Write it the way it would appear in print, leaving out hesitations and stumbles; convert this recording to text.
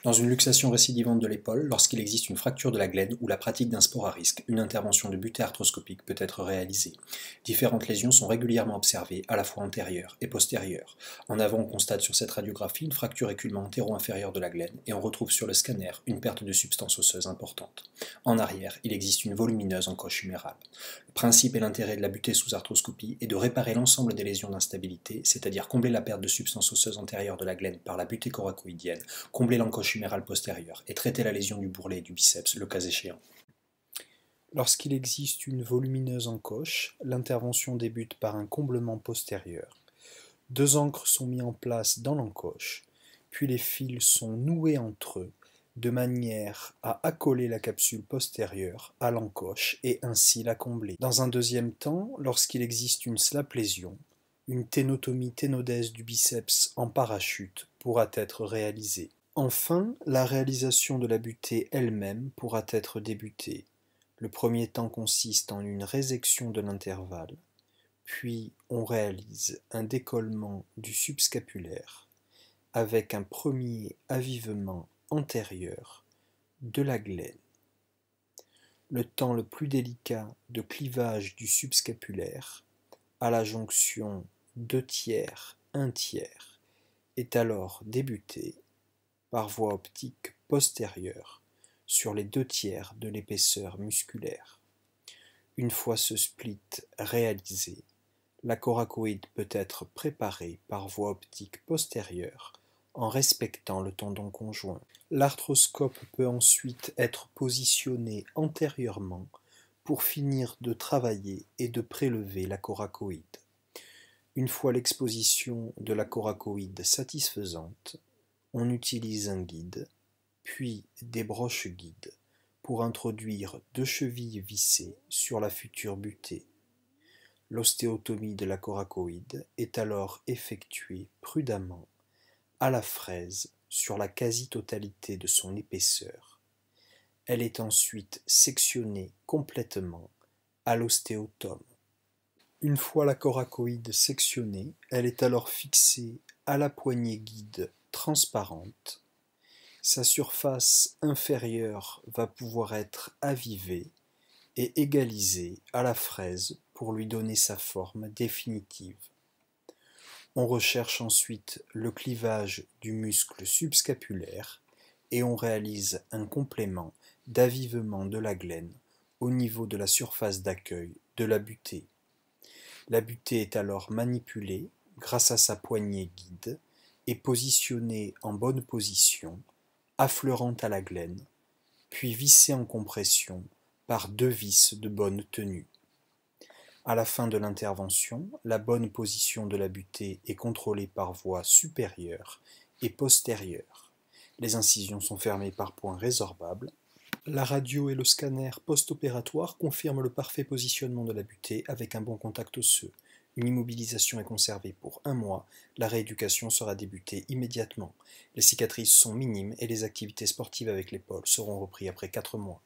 Dans une luxation récidivante de l'épaule, lorsqu'il existe une fracture de la glène ou la pratique d'un sport à risque, une intervention de butée arthroscopique peut être réalisée. Différentes lésions sont régulièrement observées, à la fois antérieures et postérieures. En avant, on constate sur cette radiographie une fracture éculement antéro-inférieure de la glène et on retrouve sur le scanner une perte de substance osseuse importante. En arrière, il existe une volumineuse encoche humérale. Le principe et l'intérêt de la butée sous arthroscopie est de réparer l'ensemble des lésions d'instabilité, c'est-à-dire combler la perte de substance osseuse antérieure de la glène par la butée coracoïdienne, combler l'encoche humérale postérieure et traiter la lésion du bourrelet et du biceps, le cas échéant. Lorsqu'il existe une volumineuse encoche, l'intervention débute par un comblement postérieur. Deux ancres sont mis en place dans l'encoche, puis les fils sont noués entre eux de manière à accoler la capsule postérieure à l'encoche et ainsi la combler. Dans un deuxième temps, lorsqu'il existe une slap lésion, une ténotomie ténodèse du biceps en parachute pourra être réalisée. Enfin, la réalisation de la butée elle-même pourra être débutée. Le premier temps consiste en une résection de l'intervalle, puis on réalise un décollement du subscapulaire avec un premier avivement antérieur de la glène. Le temps le plus délicat de clivage du subscapulaire à la jonction 2 tiers, 1 tiers est alors débuté par voie optique postérieure sur les 2 tiers de l'épaisseur musculaire. Une fois ce split réalisé, la coracoïde peut être préparée par voie optique postérieure en respectant le tendon conjoint. L'arthroscope peut ensuite être positionné antérieurement pour finir de travailler et de prélever la coracoïde. Une fois l'exposition de la coracoïde satisfaisante, on utilise un guide, puis des broches guides pour introduire 2 chevilles vissées sur la future butée. L'ostéotomie de la coracoïde est alors effectuée prudemment, à la fraise, sur la quasi-totalité de son épaisseur. Elle est ensuite sectionnée complètement à l'ostéotome. Une fois la coracoïde sectionnée, elle est alors fixée à la poignée guide transparente. Sa surface inférieure va pouvoir être avivée et égalisée à la fraise pour lui donner sa forme définitive. On recherche ensuite le clivage du muscle subscapulaire et on réalise un complément d'avivement de la glène au niveau de la surface d'accueil de la butée. La butée est alors manipulée grâce à sa poignée guide et positionnée en bonne position, affleurant à la glène, puis vissée en compression par 2 vis de bonne tenue. À la fin de l'intervention, la bonne position de la butée est contrôlée par voie supérieure et postérieure. Les incisions sont fermées par points résorbables. La radio et le scanner post-opératoire confirment le parfait positionnement de la butée avec un bon contact osseux. Une immobilisation est conservée pour 1 mois. La rééducation sera débutée immédiatement. Les cicatrices sont minimes et les activités sportives avec l'épaule seront reprises après 4 mois.